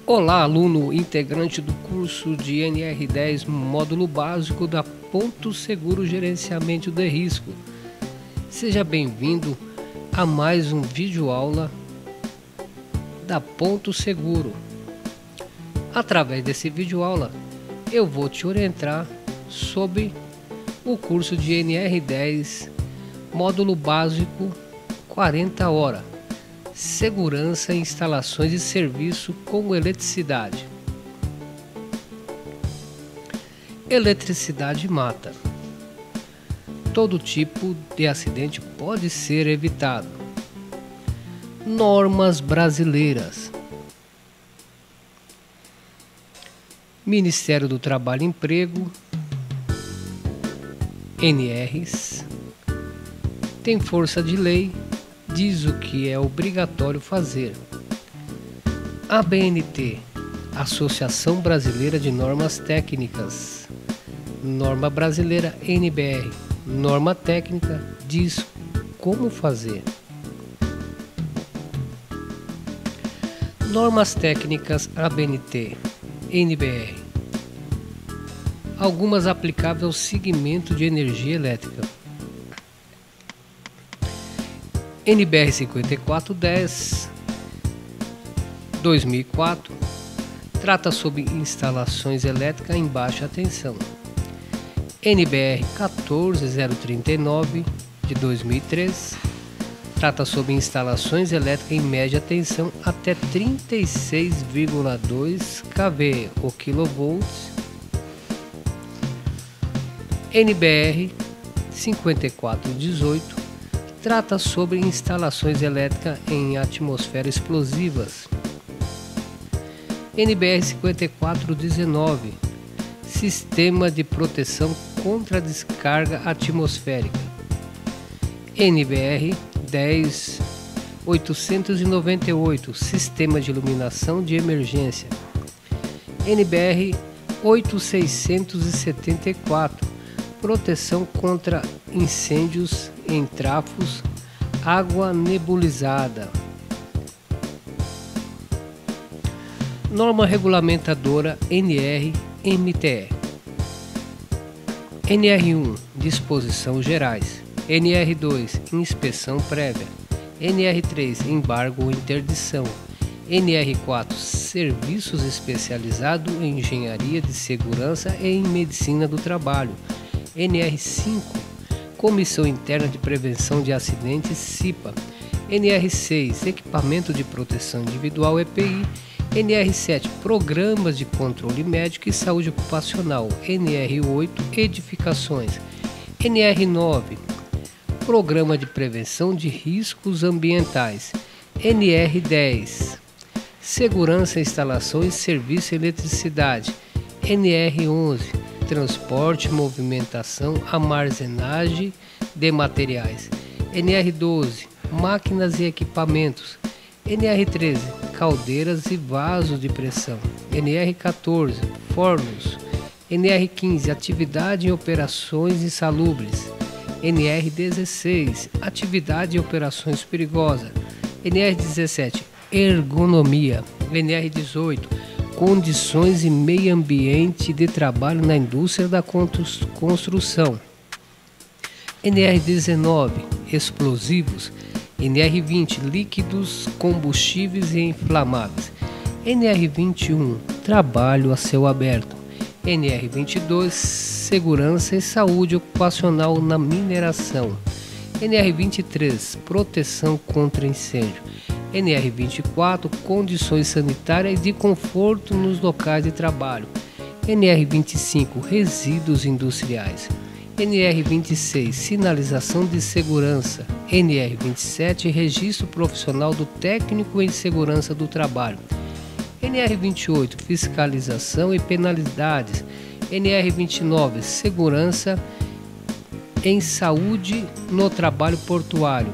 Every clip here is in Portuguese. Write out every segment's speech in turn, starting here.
Olá, aluno integrante do curso de NR10, módulo básico da Ponto Seguro Gerenciamento de Risco. Seja bem-vindo a mais um vídeo aula da Ponto Seguro. Através desse vídeo aula, eu vou te orientar sobre o curso de NR10, módulo básico 40 horas. Segurança, instalações e serviço com eletricidade. Eletricidade mata. Todo tipo de acidente pode ser evitado. Normas brasileiras. Ministério do Trabalho e Emprego, NRs, tem força de lei, diz o que é obrigatório fazer. ABNT, Associação Brasileira de Normas Técnicas. Norma brasileira NBR, norma técnica, diz como fazer. Normas técnicas ABNT, NBR. Algumas aplicáveis ao segmento de energia elétrica. NBR 5410 2004 trata sobre instalações elétricas em baixa tensão. NBR 14039 de 2003 trata sobre instalações elétricas em média tensão até 36,2 kV ou kV. NBR 5418 trata sobre instalações elétricas em atmosferas explosivas. NBR 5419 Sistema de proteção contra descarga atmosférica. NBR 10898 Sistema de iluminação de emergência. NBR 8674 Proteção contra incêndios em trafos, água nebulizada. Norma regulamentadora NR-MTE. NR1 Disposição gerais. NR2 Inspeção prévia. NR3 Embargo ou interdição. NR4 Serviços especializados em engenharia de segurança e em medicina do trabalho. NR5 Comissão Interna de Prevenção de Acidentes CIPA. NR6 Equipamento de Proteção Individual EPI. NR7 Programas de Controle Médico e Saúde Ocupacional. NR8 Edificações. NR9 Programa de Prevenção de Riscos Ambientais. NR10 Segurança, Instalações, Serviço e Eletricidade. NR11 Transporte, movimentação, armazenagem de materiais. NR12 Máquinas e equipamentos. NR13 Caldeiras e vasos de pressão. NR14 Fornos. NR15 Atividade em operações insalubres. NR16 Atividade em operações perigosas. NR17 Ergonomia. NR18 Condições e meio ambiente de trabalho na indústria da construção. NR19 Explosivos. NR20 Líquidos, combustíveis e inflamáveis. NR21 Trabalho a céu aberto. NR22 Segurança e saúde ocupacional na mineração. NR23 Proteção contra incêndio. NR24 Condições sanitárias e de conforto nos locais de trabalho. NR25 Resíduos industriais. NR26 Sinalização de segurança. NR27 Registro profissional do técnico em segurança do trabalho. NR28 Fiscalização e penalidades. NR29 Segurança em saúde no trabalho portuário.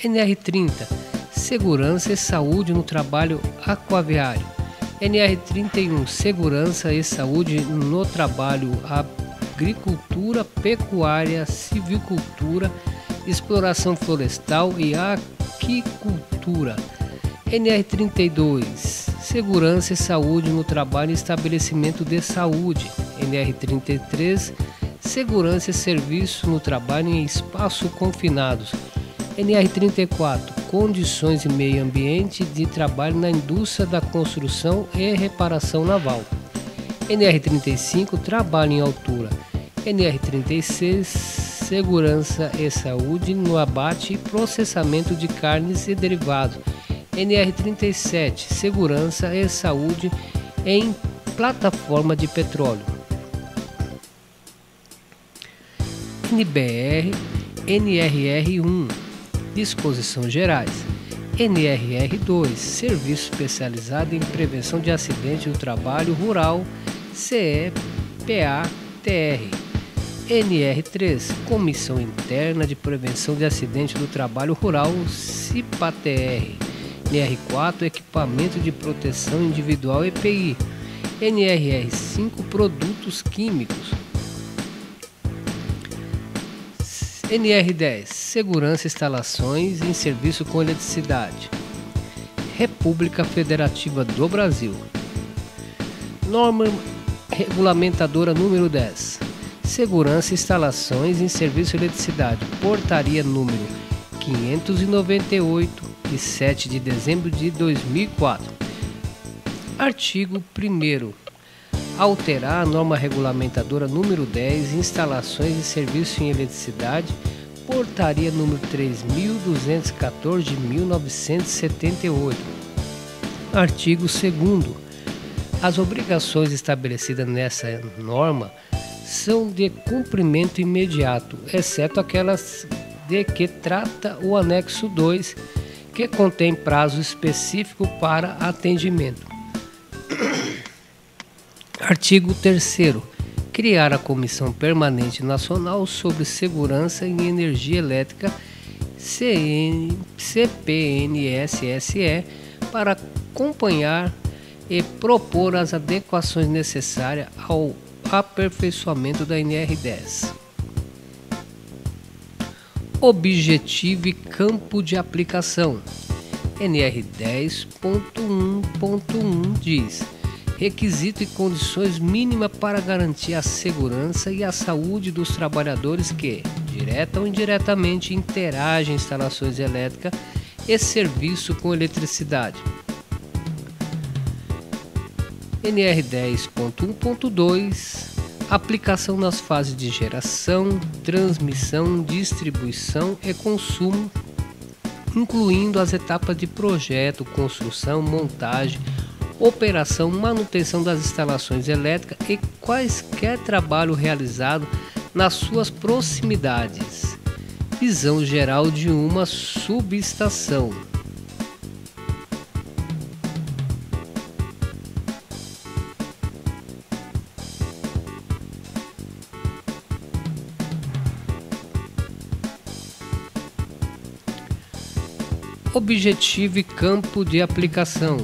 NR30 Segurança e saúde no trabalho aquaviário. NR31 Segurança e saúde no trabalho agricultura, pecuária, silvicultura, exploração florestal e aquicultura. NR32, segurança e saúde no trabalho e estabelecimento de saúde. NR33, segurança e serviço no trabalho em espaços confinados. NR34, condições e meio ambiente de trabalho na indústria da construção e reparação naval. NR35, trabalho em altura. NR36, segurança e saúde no abate e processamento de carnes e derivados. NR37, segurança e saúde em plataforma de petróleo. NBR, NRR1, disposições gerais. NRR2, serviço especializado em prevenção de acidente do trabalho rural, CEPATR. NR3, Comissão Interna de Prevenção de Acidente do Trabalho Rural, CIPATR. NR4, Equipamento de Proteção Individual, EPI. NRR5, Produtos Químicos. NR10, Segurança e Instalações em Serviço com Eletricidade. República Federativa do Brasil. Norma Regulamentadora número 10. Segurança e Instalações em Serviço de Eletricidade. Portaria número 598, de 7 de dezembro de 2004. Artigo 1º. Alterar a norma regulamentadora número 10, instalações e serviços em eletricidade, portaria número 3.214 de 1978. Artigo 2º. As obrigações estabelecidas nessa norma são de cumprimento imediato, exceto aquelas de que trata o anexo 2, que contém prazo específico para atendimento. Artigo 3º. Criar a Comissão Permanente Nacional sobre Segurança em Energia Elétrica, CPNSSE, para acompanhar e propor as adequações necessárias ao aperfeiçoamento da NR10. Objetivo e campo de aplicação. NR10.1.1 diz: requisito e condições mínimas para garantir a segurança e a saúde dos trabalhadores que, direta ou indiretamente, interagem em instalações elétricas e serviço com eletricidade. NR10.1.2 Aplicação nas fases de geração, transmissão, distribuição e consumo, incluindo as etapas de projeto, construção, montagem, operação, manutenção das instalações elétricas e quaisquer trabalho realizado nas suas proximidades. Visão geral de uma subestação. Objetivo e campo de aplicação.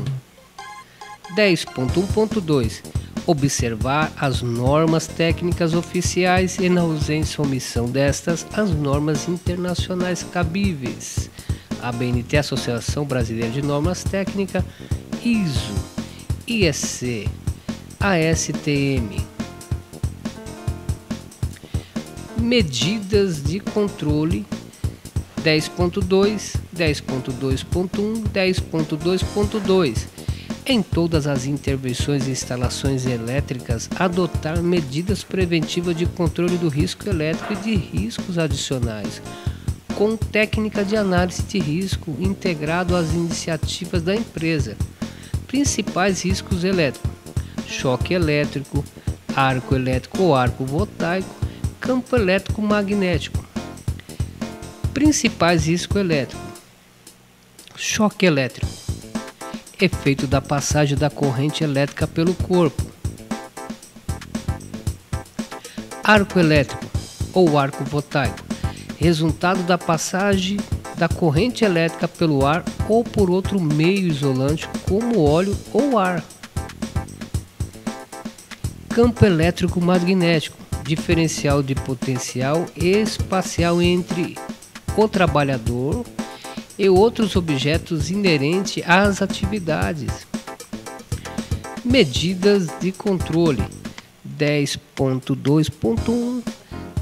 10.1.2 Observar as normas técnicas oficiais e, na ausência ou omissão destas, as normas internacionais cabíveis. ABNT, Associação Brasileira de Normas Técnicas, ISO, IEC, ASTM. Medidas de controle. 10.2, 10.2.1, 10.2.2 Em todas as intervenções e instalações elétricas, adotar medidas preventivas de controle do risco elétrico e de riscos adicionais, com técnica de análise de risco integrado às iniciativas da empresa. Principais riscos elétricos: choque elétrico, arco elétrico ou arco voltaico, campo elétrico magnético. Principais riscos elétricos: choque elétrico, efeito da passagem da corrente elétrica pelo corpo. Arco elétrico ou arco voltaico, resultado da passagem da corrente elétrica pelo ar ou por outro meio isolante como óleo ou ar. Campo elétrico magnético, diferencial de potencial espacial entre o trabalhador e outros objetos inerentes às atividades. Medidas de controle 10.2.1,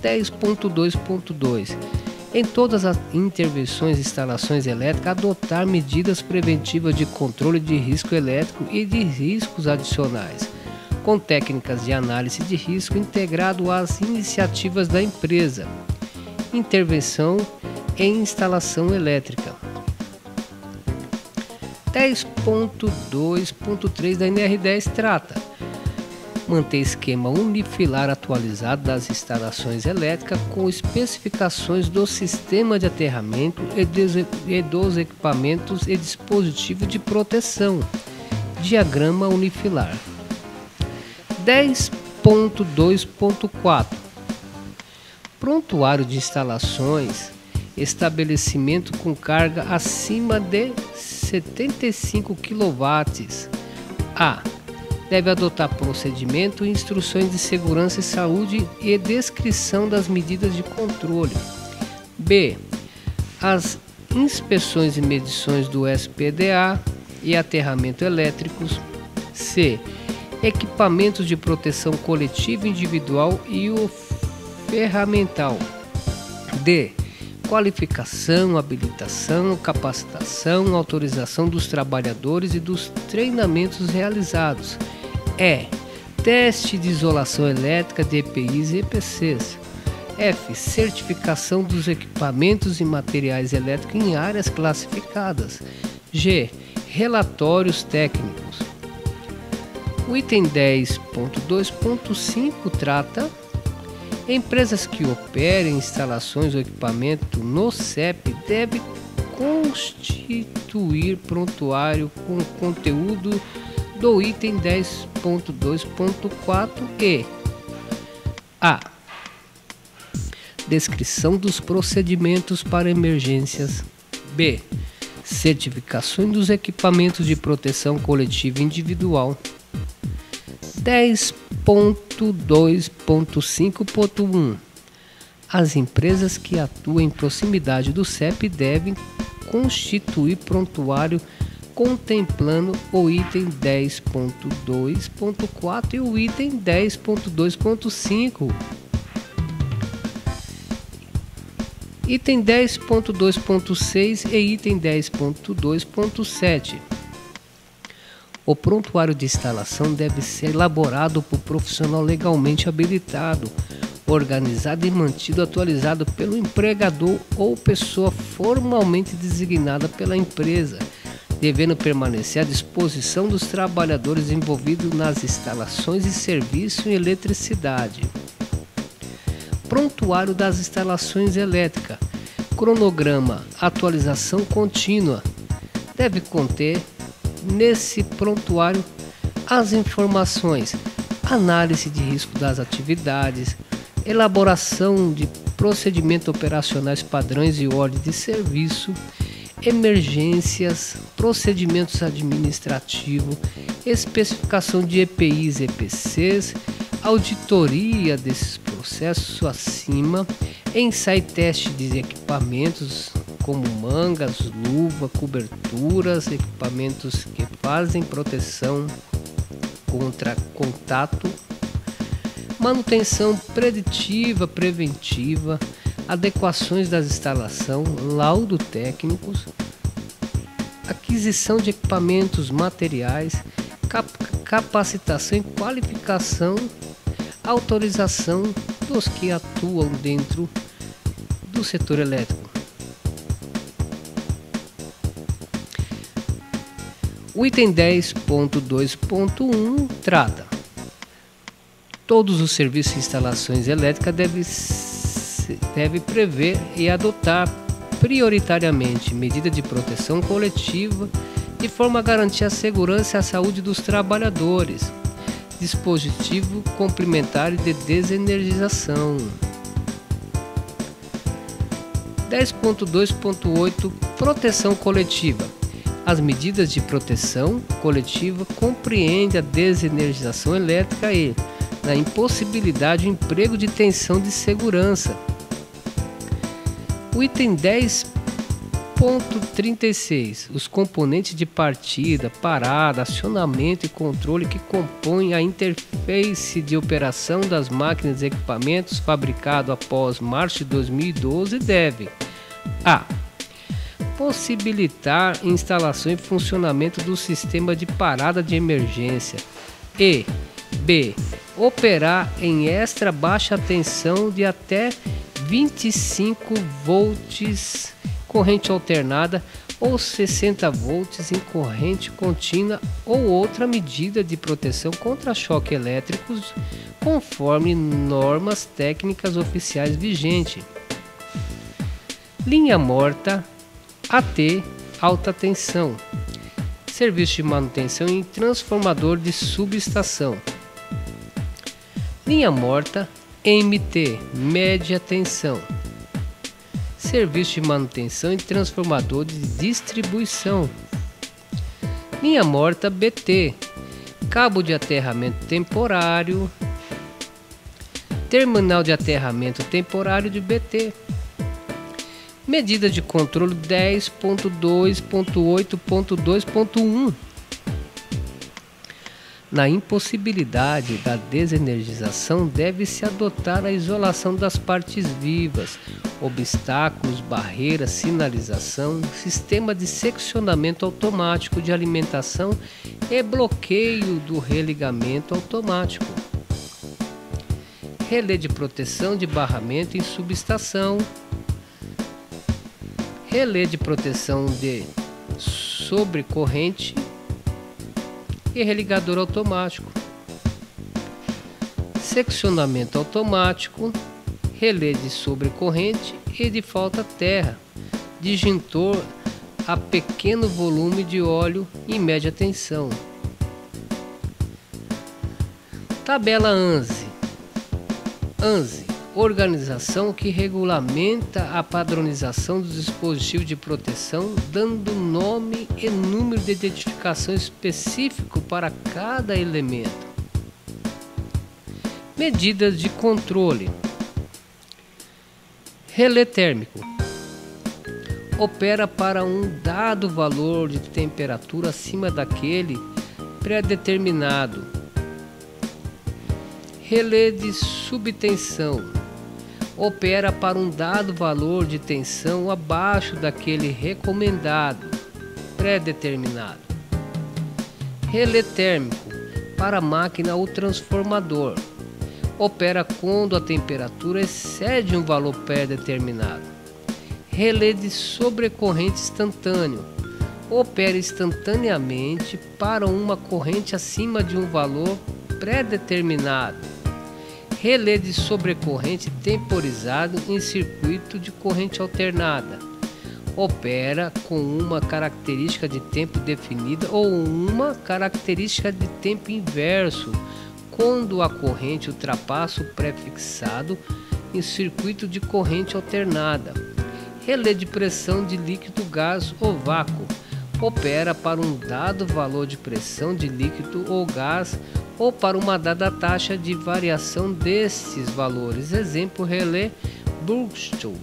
10.2.2. Em todas as intervenções e instalações elétricas, adotar medidas preventivas de controle de risco elétrico e de riscos adicionais, com técnicas de análise de risco integrado às iniciativas da empresa. Intervenção em instalação elétrica. 10.2.3 da NR10 trata: manter esquema unifilar atualizado das instalações elétricas com especificações do sistema de aterramento e dos equipamentos e dispositivos de proteção. Diagrama unifilar. 10.2.4 Prontuário de instalações. Estabelecimento com carga acima de 75 kW. A. Deve adotar procedimento, instruções de segurança e saúde e descrição das medidas de controle. B. As inspeções e medições do SPDA e aterramento elétricos. C. Equipamentos de proteção coletiva, individual e o ferramental. D. Qualificação, habilitação, capacitação, autorização dos trabalhadores e dos treinamentos realizados. E. Teste de isolação elétrica de EPIs e EPCs. F. Certificação dos equipamentos e materiais elétricos em áreas classificadas. G. Relatórios técnicos. O item 10.2.5 trata: empresas que operem instalações ou equipamento no CEP devem constituir prontuário com conteúdo do item 10.2.4 e A. Descrição dos procedimentos para emergências. B. Certificações dos equipamentos de proteção coletiva e individual. 10.2.5.1 As empresas que atuam em proximidade do CEP devem constituir prontuário contemplando o item 10.2.4 e o item 10.2.5. Item 10.2.6 e item 10.2.7. O prontuário de instalação deve ser elaborado por profissional legalmente habilitado, organizado e mantido atualizado pelo empregador ou pessoa formalmente designada pela empresa, devendo permanecer à disposição dos trabalhadores envolvidos nas instalações e serviço em eletricidade. Prontuário das instalações elétricas. Cronograma, atualização contínua. Deve conter nesse prontuário as informações: análise de risco das atividades, elaboração de procedimentos operacionais padrões e ordem de serviço, emergências, procedimentos administrativos, especificação de EPIs e EPCs, auditoria desses processos acima, ensaio e teste de equipamentos como mangas, luva, coberturas, equipamentos que fazem proteção contra contato, manutenção preditiva, preventiva, adequações das instalações, laudo técnicos, aquisição de equipamentos, materiais, capacitação e qualificação, autorização dos que atuam dentro do setor elétrico. O item 10.2.1 trata: todos os serviços e instalações elétricas deve prever e adotar prioritariamente medidas de proteção coletiva de forma a garantir a segurança e a saúde dos trabalhadores. Dispositivo complementar de desenergização. 10.2.8 Proteção coletiva. As medidas de proteção coletiva compreendem a desenergização elétrica e, na impossibilidade, o emprego de tensão de segurança. O item Ponto 36. Os componentes de partida, parada, acionamento e controle que compõem a interface de operação das máquinas e equipamentos fabricados após março de 2012 devem: a. possibilitar instalação e funcionamento do sistema de parada de emergência e b. operar em extra baixa tensão de até 25 volts corrente alternada ou 60 volts em corrente contínua ou outra medida de proteção contra choque elétricos conforme normas técnicas oficiais vigentes. Linha morta AT alta tensão. Serviço de manutenção em transformador de subestação. Linha morta MT média tensão. Serviço de manutenção em transformador de distribuição. Linha morta BT, cabo de aterramento temporário, terminal de aterramento temporário de BT. Medida de controle 10.2.8.2.1. Na impossibilidade da desenergização, deve-se adotar a isolação das partes vivas, obstáculos, barreiras, sinalização, sistema de seccionamento automático de alimentação e bloqueio do religamento automático. Relé de proteção de barramento em subestação. Relé de proteção de sobrecorrente e religador automático. Seccionamento automático, relé de sobrecorrente e de falta terra, disjuntor a pequeno volume de óleo em média tensão. Tabela ANSI. ANSI, organização que regulamenta a padronização dos dispositivos de proteção, dando nome e número de identificação específico para cada elemento. Medidas de controle. Relé térmico. Opera para um dado valor de temperatura acima daquele pré-determinado. Relé de subtensão. Opera para um dado valor de tensão abaixo daquele recomendado, pré-determinado. Relé térmico para máquina ou transformador. Opera quando a temperatura excede um valor pré-determinado. Relé de sobrecorrente instantâneo. Opera instantaneamente para uma corrente acima de um valor pré-determinado. Relé de sobrecorrente temporizado em circuito de corrente alternada. Opera com uma característica de tempo definida ou uma característica de tempo inverso quando a corrente ultrapassa o prefixado em circuito de corrente alternada. Relé de pressão de líquido, gás ou vácuo. Opera para um dado valor de pressão de líquido ou gás ou para uma dada taxa de variação destes valores. Exemplo, relé Brugstall.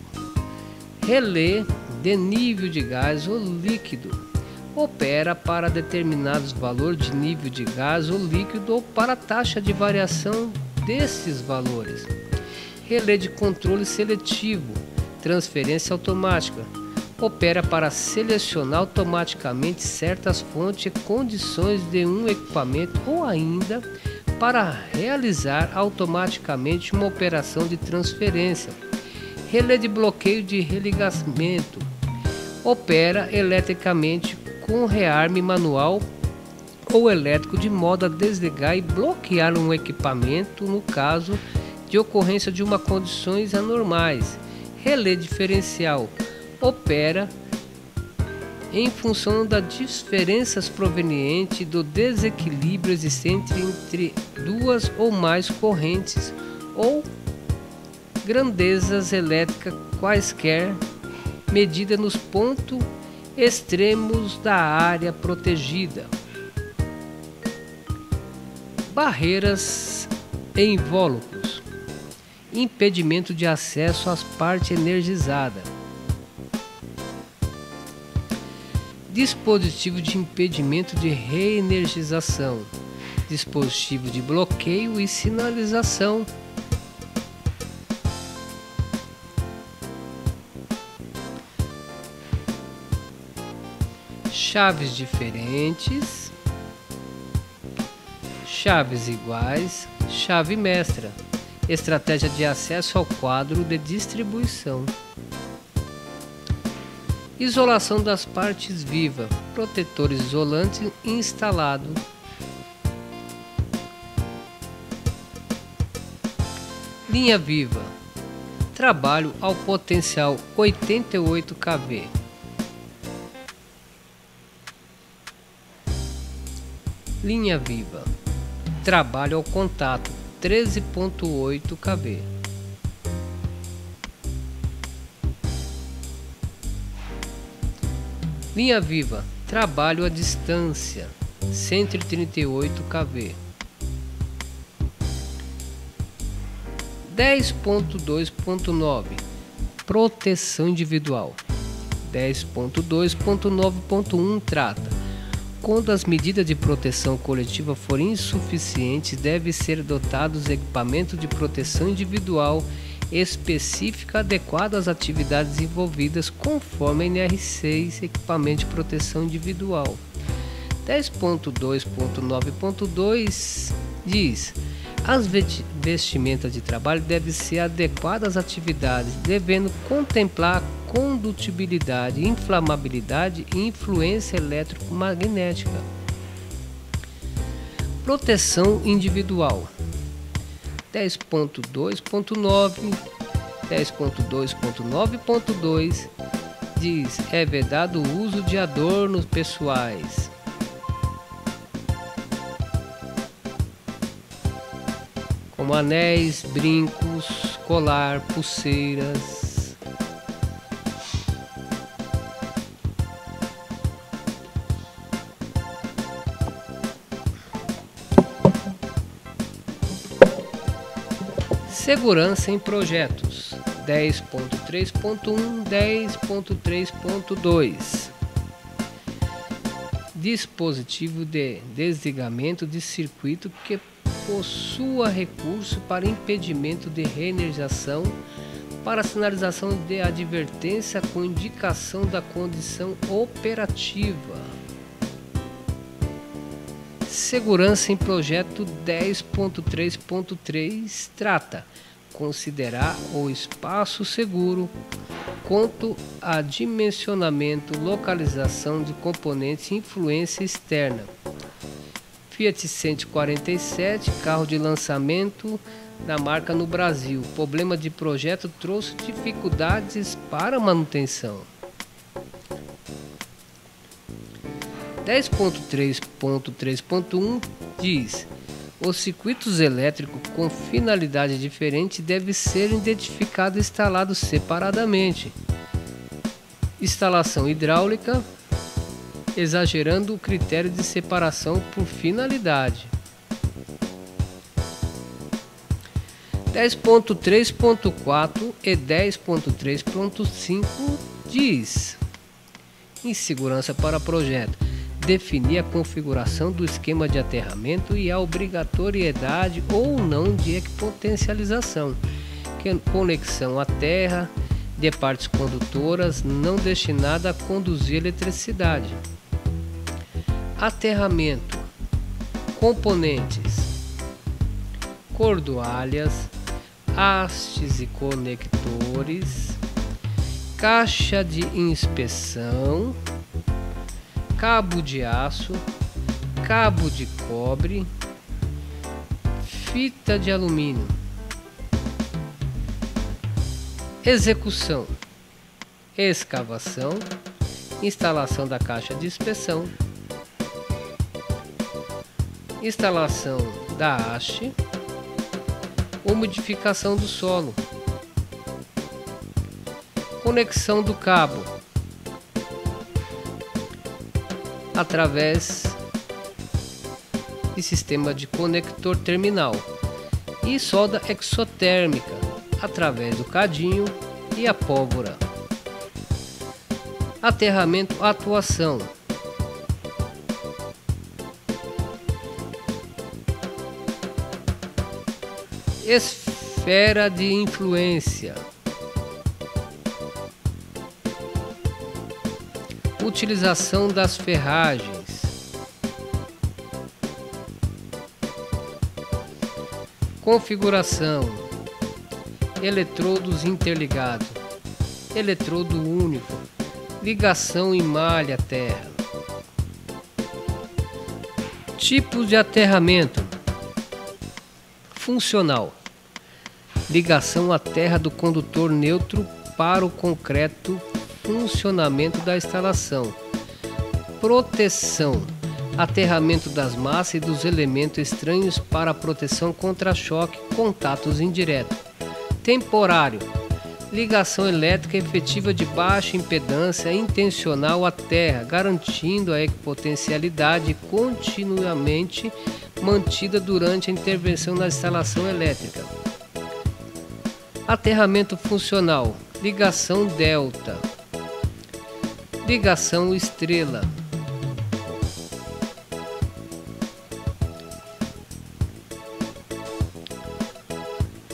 Relé de nível de gás ou líquido. Opera para determinados valores de nível de gás ou líquido ou para a taxa de variação destes valores. Relé de controle seletivo. Transferência automática. Opera para selecionar automaticamente certas fontes e condições de um equipamento ou ainda para realizar automaticamente uma operação de transferência. Relé de bloqueio de religamento. Opera eletricamente com rearme manual ou elétrico de modo a desligar e bloquear um equipamento no caso de ocorrência de uma condições anormais. Relé diferencial. Opera em função das diferenças provenientes do desequilíbrio existente entre duas ou mais correntes ou grandezas elétricas quaisquer, medida nos pontos extremos da área protegida. Barreiras e invólucros. Impedimento de acesso às partes energizadas. dispositivo de impedimento de reenergização, dispositivo de bloqueio e sinalização, chaves diferentes, chaves iguais, chave mestra, estratégia de acesso ao quadro de distribuição, isolação das partes vivas, protetores isolantes instalado, linha viva, trabalho ao potencial 88 kV. Linha viva, trabalho ao contato 13.8 kV. Linha viva, trabalho à distância 138 kV. 10.2.9 Proteção individual. 10.2.9.1 trata: quando as medidas de proteção coletiva forem insuficientes, deve ser adotados equipamentos de proteção individual específica adequado às atividades envolvidas, conforme a NR6, equipamento de proteção individual. 10.2.9.2 diz: as vestimentas de trabalho devem ser adequadas às atividades, devendo contemplar condutibilidade, inflamabilidade e influência eletromagnética. Proteção individual. 10.2.9 10.2.9.2 diz: é vedado o uso de adornos pessoais. Como anéis, brincos, colar, pulseiras. Segurança em projetos. 10.3.1, 10.3.2 Dispositivo de desligamento de circuito que possua recurso para impedimento de reenergização, para sinalização de advertência com indicação da condição operativa. Segurança em projeto. 10.3.3 trata: considerar o espaço seguro quanto a dimensionamento, localização de componentes e influência externa. Fiat 147, carro de lançamento da marca no Brasil. Problema de projeto trouxe dificuldades para manutenção. 10.3.3.1 diz: os circuitos elétricos com finalidade diferente devem ser identificados e instalados separadamente. Instalação hidráulica, exagerando o critério de separação por finalidade. 10.3.4 e 10.3.5 diz: insegurança para projeto. Definir a configuração do esquema de aterramento e a obrigatoriedade ou não de equipotencialização, conexão à terra de partes condutoras não destinada a conduzir eletricidade. Aterramento, componentes, cordoalhas, hastes e conectores, caixa de inspeção, cabo de aço, cabo de cobre, fita de alumínio. Execução: escavação, instalação da caixa de inspeção, instalação da haste, umidificação do solo, conexão do cabo através de sistema de conector terminal e solda exotérmica através do cadinho e a pólvora. Aterramento, atuação: Esfera de influência. Utilização das ferragens. Configuração. Eletrodos interligados. Eletrodo único. Ligação em malha terra. Tipos de aterramento. Funcional. Ligação à terra do condutor neutro para o concreto. Funcionamento da instalação. Proteção. Aterramento das massas e dos elementos estranhos para proteção contra choque, contatos indiretos. Temporário. Ligação elétrica efetiva de baixa impedância intencional à terra, garantindo a equipotencialidade continuamente mantida durante a intervenção na instalação elétrica. Aterramento funcional. Ligação delta. Ligação estrela.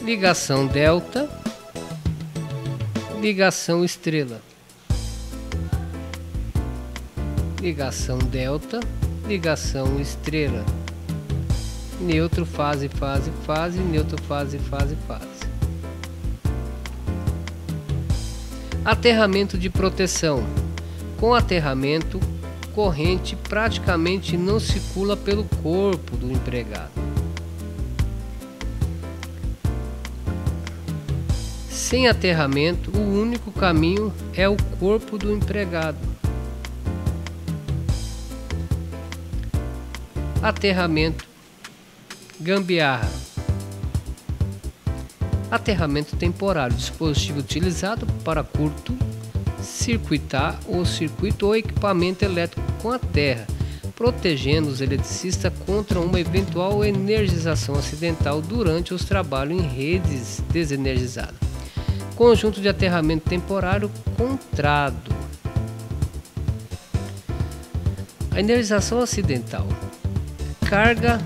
Ligação delta. Ligação estrela. Ligação delta. Ligação estrela. Neutro, fase, fase, fase. Neutro, fase, fase, fase. Aterramento de proteção. Com aterramento, corrente praticamente não circula pelo corpo do empregado. Sem aterramento, o único caminho é o corpo do empregado. Aterramento, gambiarra. Aterramento temporário, dispositivo utilizado para curto circuitar o circuito ou equipamento elétrico com a terra, protegendo os eletricistas contra uma eventual energização acidental durante os trabalhos em redes desenergizadas. Conjunto de aterramento temporário contrado. A energização acidental. Carga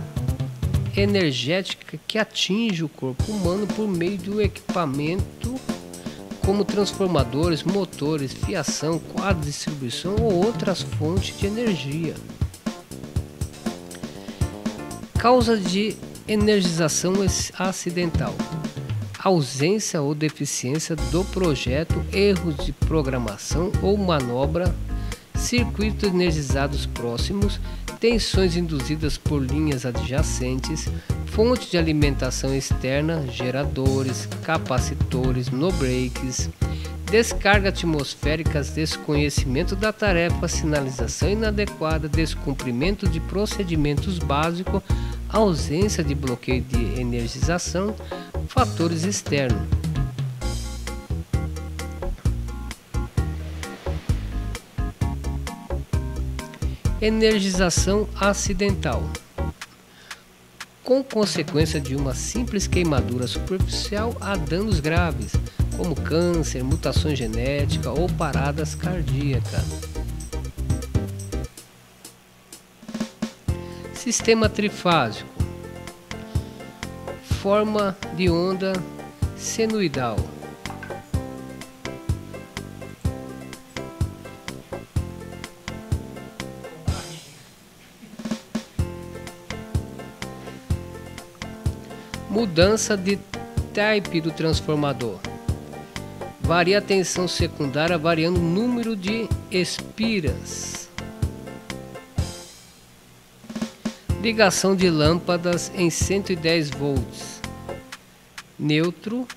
energética que atinge o corpo humano por meio do equipamento como transformadores, motores, fiação, quadro de distribuição ou outras fontes de energia. Causa de energização acidental. Ausência ou deficiência do projeto, erros de programação ou manobra, circuitos energizados próximos, tensões induzidas por linhas adjacentes, fonte de alimentação externa, geradores, capacitores, no-breaks, descarga atmosféricas, desconhecimento da tarefa, sinalização inadequada, descumprimento de procedimentos básicos, ausência de bloqueio de energização, fatores externos. Energização acidental. Com consequência de uma simples queimadura superficial a danos graves, como câncer, mutação genética ou paradas cardíacas. Sistema trifásico. Forma de onda senoidal. Mudança de type do transformador. Varia a tensão secundária variando o número de espiras. Ligação de lâmpadas em 110 volts. Neutro,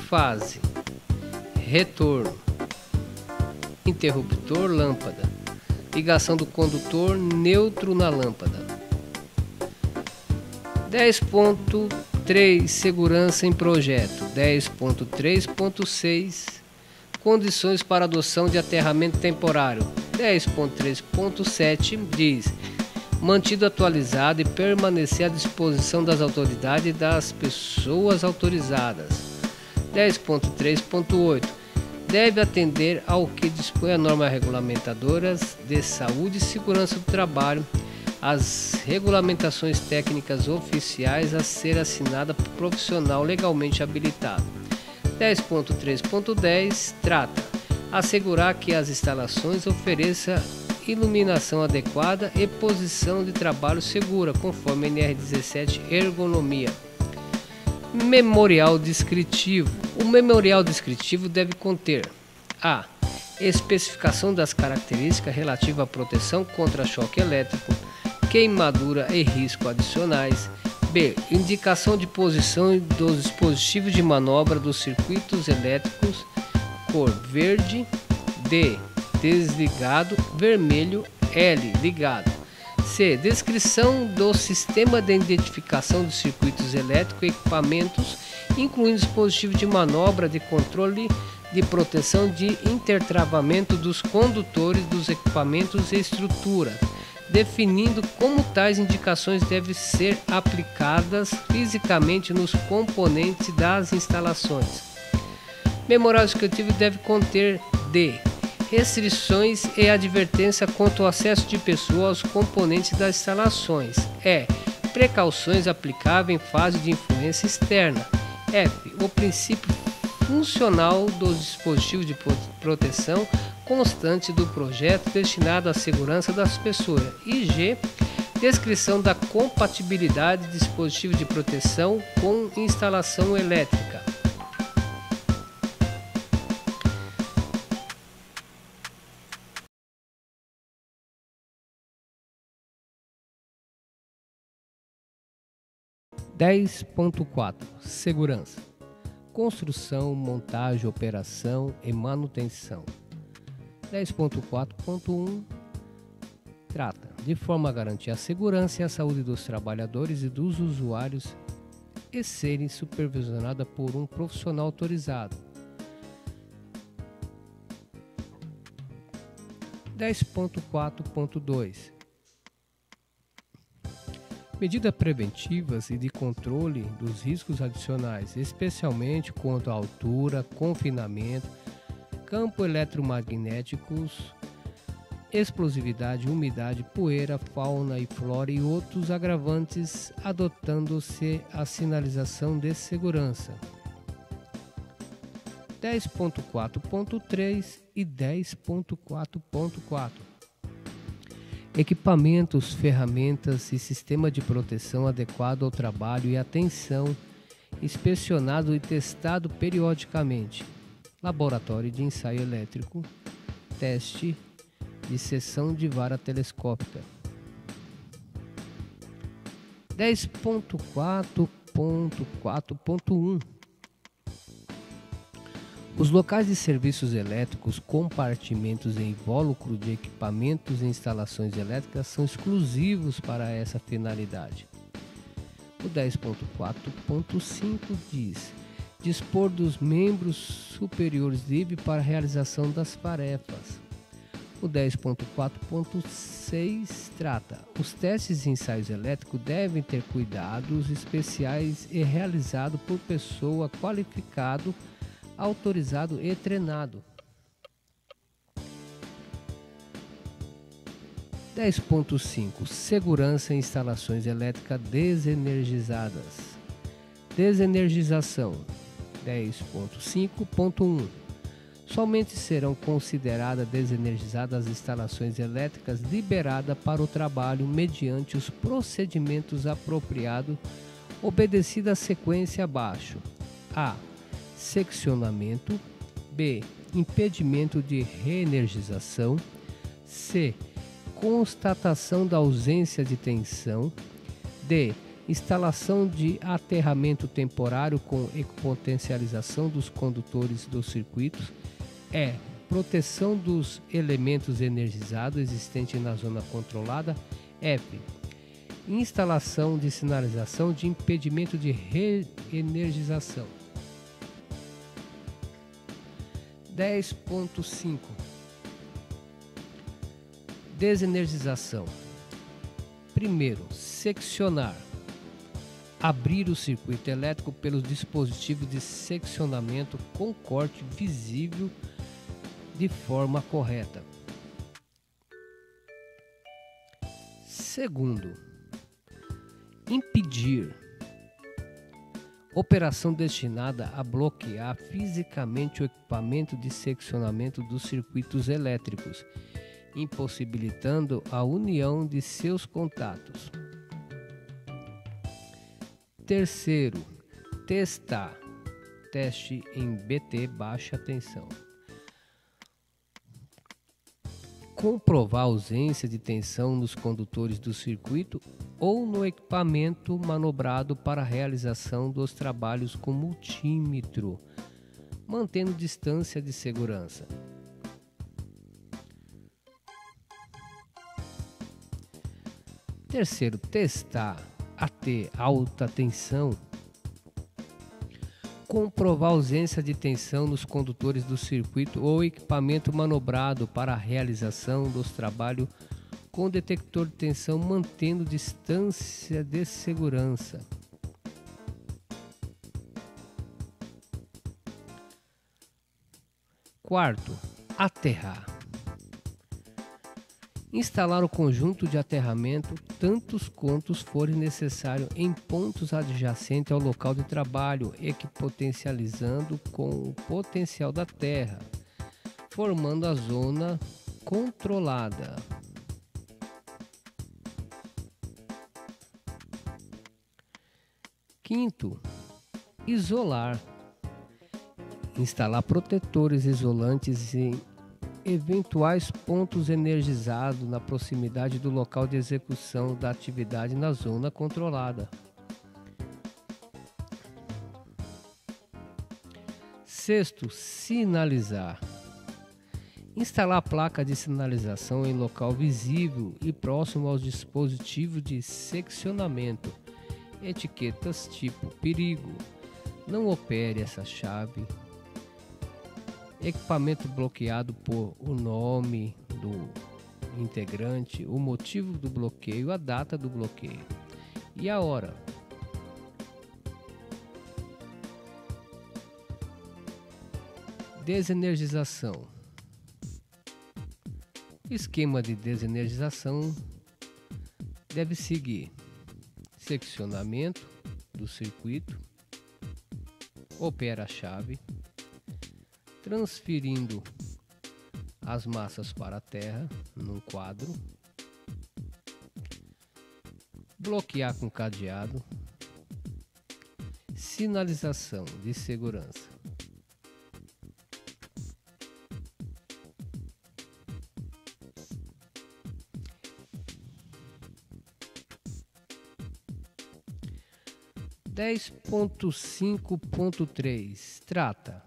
fase, retorno. Interruptor, lâmpada. Ligação do condutor neutro na lâmpada. 10.3 Segurança em projeto. 10.3.6 Condições para adoção de aterramento temporário. 10.3.7 diz: mantido atualizado e permanecer à disposição das autoridades e das pessoas autorizadas. 10.3.8 deve atender ao que dispõe a normas regulamentadoras de saúde e segurança do trabalho, as regulamentações técnicas oficiais a ser assinada por profissional legalmente habilitado. 10.3.10 trata assegurar que as instalações ofereçam iluminação adequada e posição de trabalho segura, conforme NR17 ergonomia. Memorial descritivo. O memorial descritivo deve conter a especificação das características relativas à proteção contra choque elétrico, queimadura e risco adicionais. B. Indicação de posição dos dispositivos de manobra dos circuitos elétricos, cor verde. D. Desligado, vermelho. L. Ligado. C. Descrição do sistema de identificação dos circuitos elétricos e equipamentos, incluindo dispositivos de manobra, de controle, de proteção, de intertravamento dos condutores dos equipamentos e estrutura, definindo como tais indicações devem ser aplicadas fisicamente nos componentes das instalações. Memorial descritivo deve conter D. Restrições e advertência quanto ao acesso de pessoas aos componentes das instalações. E. Precauções aplicáveis em fase de influência externa. F. O princípio funcional dos dispositivos de proteção constante do projeto destinado à segurança das pessoas. E G. Descrição da compatibilidade de dispositivos de proteção com instalação elétrica. (10.4) Segurança. Construção, montagem, operação e manutenção. 10.4.1 trata de forma a garantir a segurança e a saúde dos trabalhadores e dos usuários e serem supervisionada por um profissional autorizado. 10.4.2 Medidas preventivas e de controle dos riscos adicionais, especialmente quanto à altura, confinamento, campo eletromagnéticos, explosividade, umidade, poeira, fauna e flora e outros agravantes, adotando-se a sinalização de segurança. 10.4.3 e 10.4.4 Equipamentos, ferramentas e sistema de proteção adequado ao trabalho e atenção, inspecionado e testado periodicamente. Laboratório de ensaio elétrico, teste de seção de vara telescópica. 10.4.4.1 Os locais de serviços elétricos, compartimentos e invólucro de equipamentos e instalações elétricas são exclusivos para essa finalidade. O 10.4.5 diz: dispor dos membros superiores livre para a realização das tarefas. O 10.4.6 trata: os testes e ensaios elétricos devem ter cuidados especiais e realizados por pessoa qualificado, autorizado e treinado. 10.5 Segurança em instalações elétricas desenergizadas. Desenergização. 10.5.1 Somente serão consideradas desenergizadas as instalações elétricas liberadas para o trabalho mediante os procedimentos apropriados, obedecida a sequência abaixo. A. Seccionamento. B. Impedimento de reenergização. C. Constatação da ausência de tensão. D. Instalação de aterramento temporário com potencialização dos condutores dos circuitos. E. Proteção dos elementos energizados existentes na zona controlada. F. Instalação de sinalização de impedimento de reenergização. 10.5 Desenergização. Primeiro, seccionar. Abrir o circuito elétrico pelos dispositivos de seccionamento com corte visível de forma correta. Segundo, impedir. Operação destinada a bloquear fisicamente o equipamento de seccionamento dos circuitos elétricos, impossibilitando a união de seus contatos. Terceiro, testar. Teste em BT baixa tensão. Comprovar a ausência de tensão nos condutores do circuito ou no equipamento manobrado para a realização dos trabalhos com multímetro, mantendo distância de segurança. Terceiro, testar a ter alta tensão. Comprovar a ausência de tensão nos condutores do circuito ou equipamento manobrado para a realização dos trabalhos com detector de tensão, mantendo distância de segurança. Quarto, aterrar. Instalar o conjunto de aterramento tantos quantos forem necessário em pontos adjacentes ao local de trabalho, equipotencializando com o potencial da terra, formando a zona controlada. Quinto, isolar. Instalar protetores isolantes em eventuais pontos energizados na proximidade do local de execução da atividade na zona controlada. Sexto, sinalizar. Instalar placa de sinalização em local visível e próximo aos dispositivos de seccionamento. Etiquetas tipo perigo. Não opere essa chave. Equipamento bloqueado por o nome do integrante, o motivo do bloqueio, a data do bloqueio e a hora. Desenergização. Esquema de desenergização deve seguir seccionamento do circuito, opera a chave, transferindo as massas para a terra num quadro, bloquear com cadeado, sinalização de segurança. Dez ponto 5.3 trata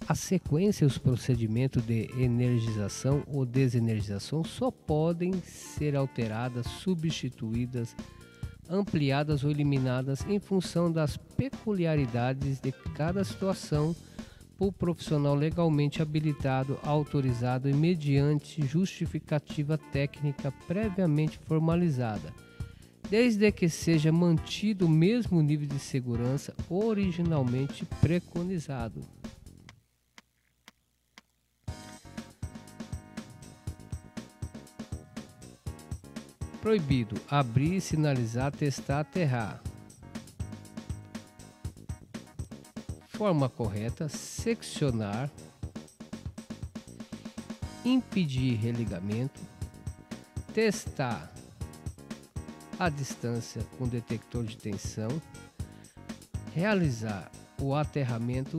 a sequência e os procedimentos de energização ou desenergização só podem ser alteradas, substituídas, ampliadas ou eliminadas em função das peculiaridades de cada situação por profissional legalmente habilitado, autorizado e mediante justificativa técnica previamente formalizada, desde que seja mantido o mesmo nível de segurança originalmente preconizado. Proibido abrir, sinalizar, testar, aterrar. Forma correta: seccionar, impedir religamento, testar a distância com detector de tensão, realizar o aterramento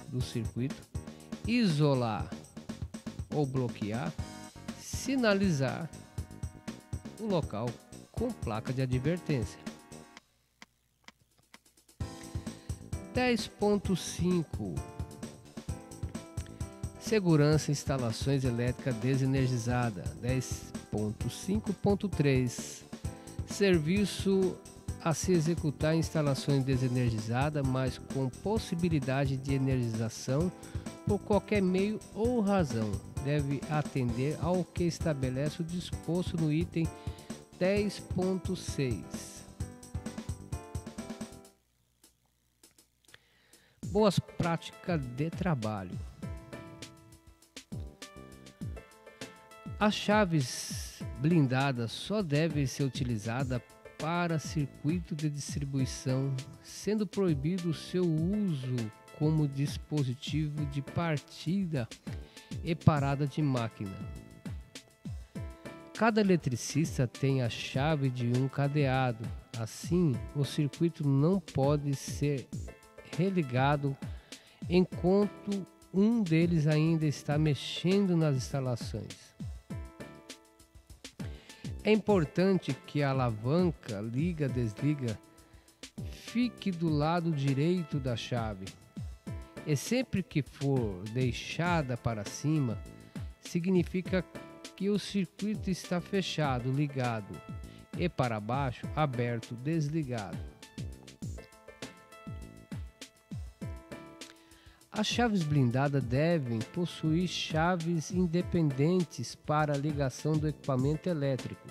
do circuito, isolar ou bloquear, sinalizar o local com placa de advertência. 10.5 Segurança instalações elétricas desenergizadas. 10.5.3 Serviço a se executar em instalações desenergizadas, mas com possibilidade de energização por qualquer meio ou razão. Deve atender ao que estabelece o disposto no item 10.6. Boas práticas de trabalho. As chaves blindada só deve ser utilizada para circuito de distribuição, sendo proibido o seu uso como dispositivo de partida e parada de máquina. Cada eletricista tem a chave de um cadeado, assim o circuito não pode ser religado enquanto um deles ainda está mexendo nas instalações. É importante que a alavanca liga-desliga fique do lado direito da chave, e sempre que for deixada para cima, significa que o circuito está fechado, ligado, e para baixo, aberto, desligado. As chaves blindadas devem possuir chaves independentes para a ligação do equipamento elétrico.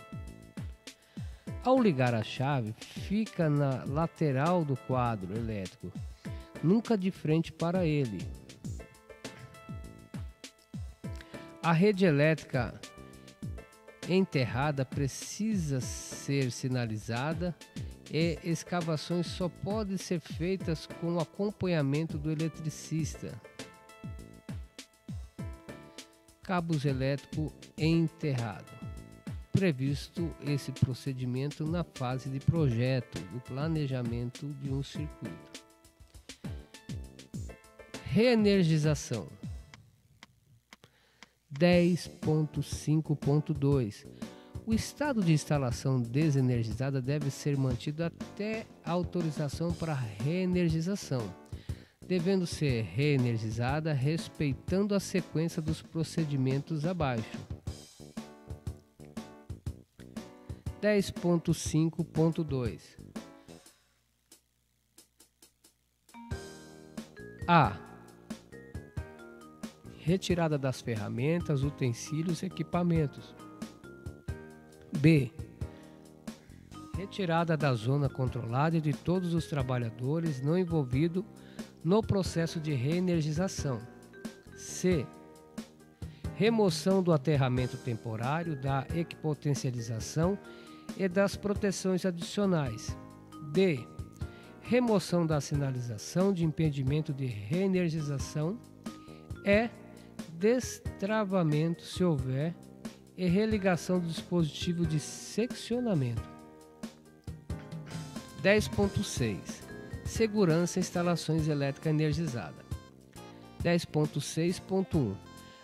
Ao ligar a chave, fica na lateral do quadro elétrico, nunca de frente para ele. A rede elétrica enterrada precisa ser sinalizada e escavações só podem ser feitas com acompanhamento do eletricista. Cabos elétricos enterrados. Previsto esse procedimento na fase de projeto do planejamento de um circuito. Reenergização 10.5.2. O estado de instalação desenergizada deve ser mantido até a autorização para reenergização, devendo ser reenergizada respeitando a sequência dos procedimentos abaixo. 10.5.2 A. Retirada das ferramentas, utensílios e equipamentos. B. Retirada da zona controlada de todos os trabalhadores não envolvidos no processo de reenergização. C. Remoção do aterramento temporário, da equipotencialização e das proteções adicionais. D. Remoção da sinalização de impedimento de reenergização. E. Destravamento, se houver, e religação do dispositivo de seccionamento. 10.6 Segurança em instalações elétricas energizadas. 10.6.1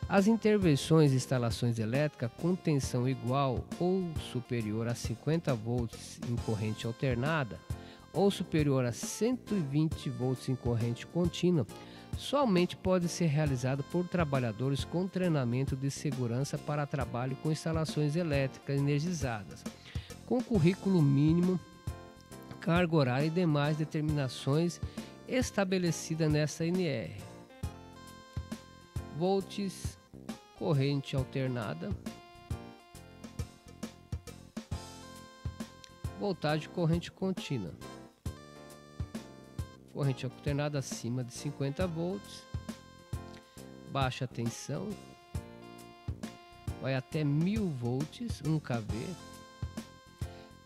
As intervenções em instalações elétricas com tensão igual ou superior a 50 volts em corrente alternada ou superior a 120 volts em corrente contínua somente pode ser realizado por trabalhadores com treinamento de segurança para trabalho com instalações elétricas energizadas, com currículo mínimo, carga horária e demais determinações estabelecidas nesta NR. Volts, corrente alternada, voltagem corrente contínua. Corrente alternada acima de 50 volts, baixa tensão, vai até 1000 volts, 1 kV.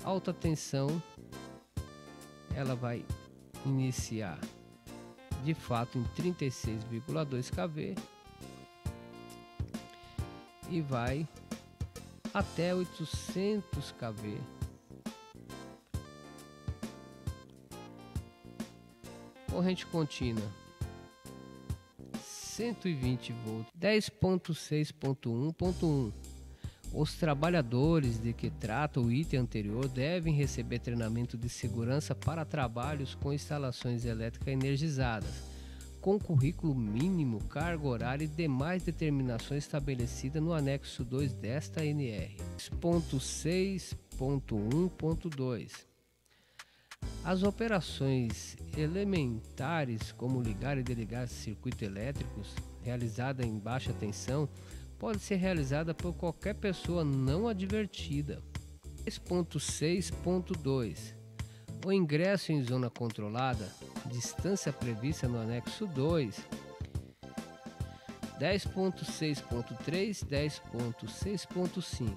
Alta tensão, ela vai iniciar de fato em 36,2 kV e vai até 800 kV. Corrente contínua 120 volts. 10.6.1.1 Os trabalhadores de que trata o item anterior devem receber treinamento de segurança para trabalhos com instalações elétricas energizadas, com currículo mínimo, carga horária e demais determinações estabelecidas no anexo 2 desta NR. 10.6.1.2 As operações elementares, como ligar e desligar circuitos elétricos, realizada em baixa tensão, pode ser realizada por qualquer pessoa não advertida. 10.6.2 O ingresso em zona controlada, distância prevista no anexo 2. 10.6.3, 10.6.5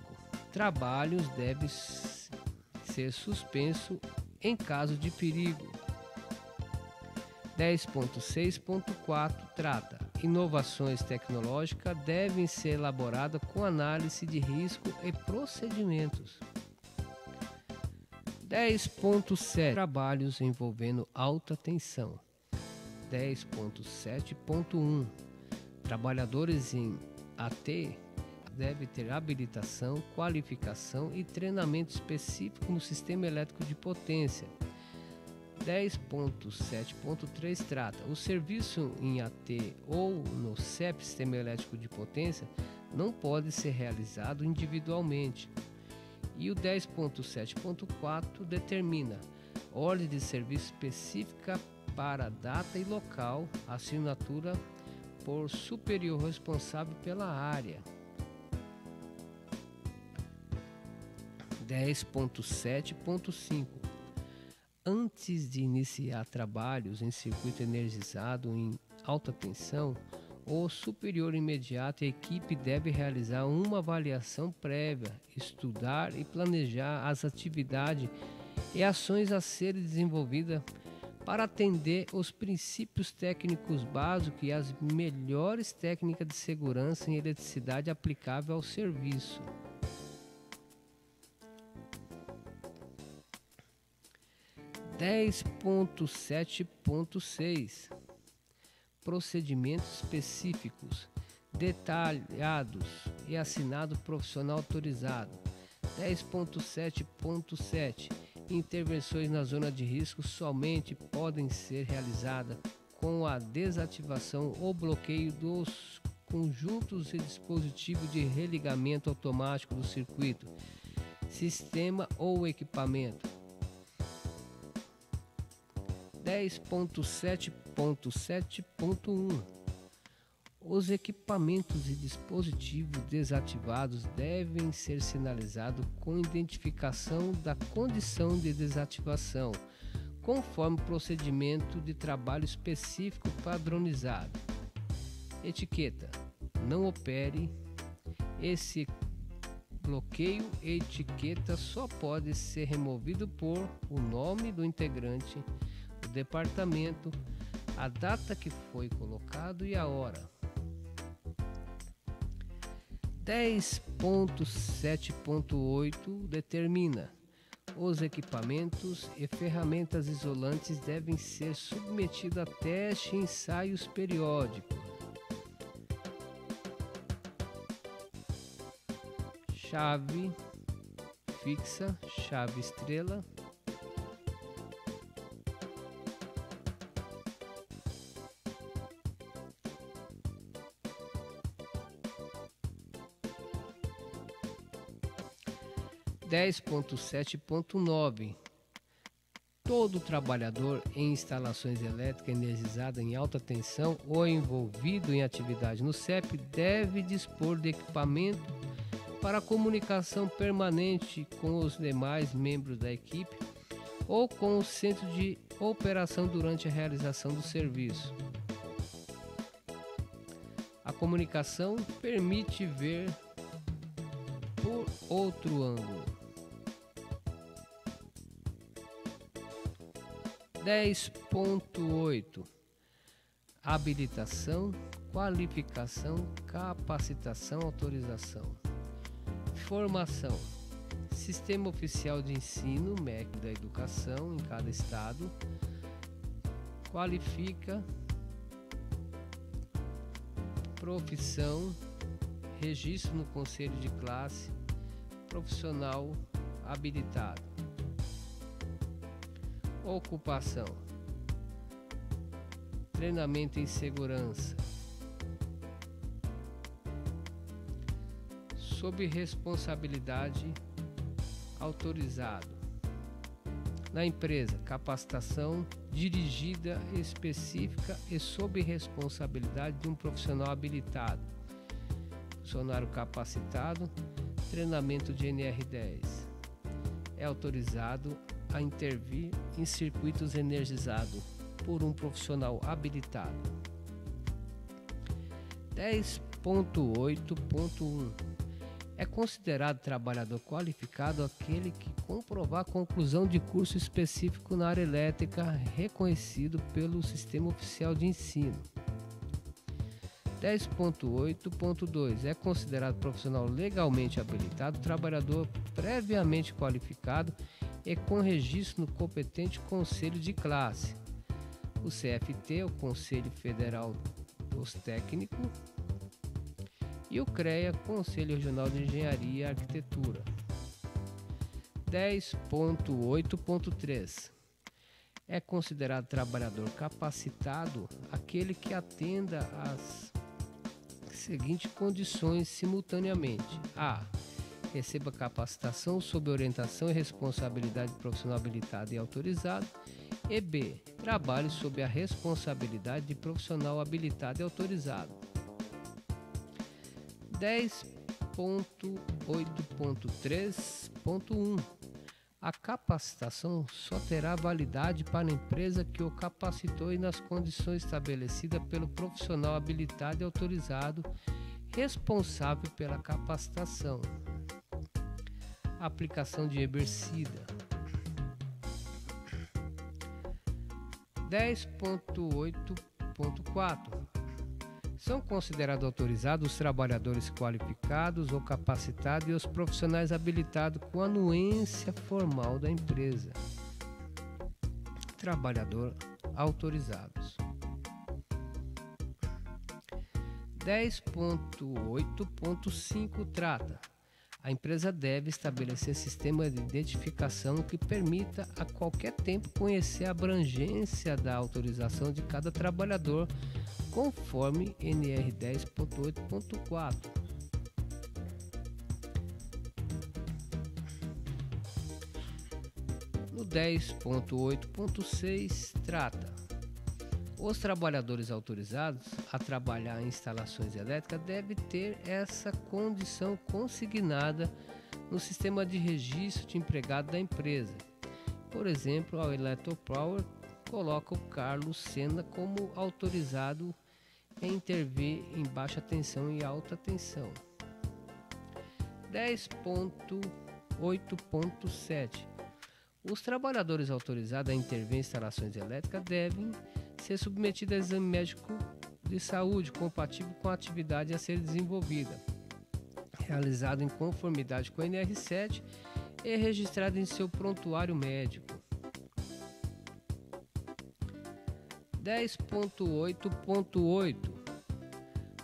trabalhos devem ser suspensos em caso de perigo. 10.6.4 trata: inovações tecnológicas devem ser elaboradas com análise de risco e procedimentos. 10.7 trabalhos envolvendo alta tensão. 10.7.1 trabalhadores em AT devem ter habilitação, qualificação e treinamento específico no sistema elétrico de potência. 10.7.3 trata: o serviço em AT ou no CEP, sistema elétrico de potência, não pode ser realizado individualmente. E o 10.7.4 determina ordem de serviço específica para data e local, assinatura por superior responsável pela área. 10.7.5 antes de iniciar trabalhos em circuito energizado em alta tensão ou superior imediato, a equipe deve realizar uma avaliação prévia, estudar e planejar as atividades e ações a serem desenvolvidas para atender os princípios técnicos básicos e as melhores técnicas de segurança em eletricidade aplicável ao serviço. 10.7.6 procedimentos específicos, detalhados e assinado profissional autorizado. 10.7.7 intervenções na zona de risco somente podem ser realizadas com a desativação ou bloqueio dos conjuntos e dispositivos de religamento automático do circuito, sistema ou equipamento. 10.7.7.1 os equipamentos e dispositivos desativados devem ser sinalizados com identificação da condição de desativação, conforme procedimento de trabalho específico padronizado. Etiqueta: não opere. Esse bloqueio e etiqueta só pode ser removido por o nome do integrante, o departamento, a data que foi colocado e a hora. 10.7.8 determina: os equipamentos e ferramentas isolantes devem ser submetidos a teste e ensaios periódicos. Chave fixa, chave estrela. (10.7.9) Todo trabalhador em instalações elétricas energizadas em alta tensão ou envolvido em atividade no CEP deve dispor de equipamento para comunicação permanente com os demais membros da equipe ou com o centro de operação durante a realização do serviço. A comunicação permite ver por outro ângulo. 10.8 Habilitação, qualificação, capacitação, autorização. Formação: Sistema Oficial de Ensino, MEC da Educação em cada estado, qualifica, profissão, registro no conselho de classe, profissional habilitado. Ocupação: treinamento em segurança, sob responsabilidade autorizado. Na empresa, capacitação dirigida específica e sob responsabilidade de um profissional habilitado. Funcionário capacitado, treinamento de NR10. É autorizado a intervir em circuitos energizados por um profissional habilitado. 10.8.1 É considerado trabalhador qualificado aquele que comprovar a conclusão de curso específico na área elétrica reconhecido pelo Sistema Oficial de Ensino. 10.8.2 É considerado profissional legalmente habilitado, trabalhador previamente qualificado e com registro no competente Conselho de Classe, o CFT, o Conselho Federal dos Técnicos, e o CREA, Conselho Regional de Engenharia e Arquitetura. 10.8.3 É considerado trabalhador capacitado aquele que atenda às seguintes condições simultaneamente: a. Receba capacitação sob orientação e responsabilidade profissional habilitado e autorizado, e b. Trabalhe sob a responsabilidade de profissional habilitado e autorizado. 10.8.3.1 A capacitação só terá validade para a empresa que o capacitou e nas condições estabelecidas pelo profissional habilitado e autorizado responsável pela capacitação. Aplicação de herbicida. 10.8.4 São considerados autorizados os trabalhadores qualificados ou capacitados e os profissionais habilitados com anuência formal da empresa. Trabalhador autorizados. 10.8.5 trata: a empresa deve estabelecer sistema de identificação que permita a qualquer tempo conhecer a abrangência da autorização de cada trabalhador, conforme NR 10.8.4. No 10.8.6 trata: os trabalhadores autorizados a trabalhar em instalações elétricas devem ter essa condição consignada no sistema de registro de empregado da empresa. Por exemplo, a Eletropower coloca o Carlos Sena como autorizado em intervir em baixa tensão e alta tensão. 10.8.7 Os trabalhadores autorizados a intervir em instalações elétricas devem ser submetidos a exame médico de saúde compatível com a atividade a ser desenvolvida, realizado em conformidade com a NR7 e registrado em seu prontuário médico. 10.8.8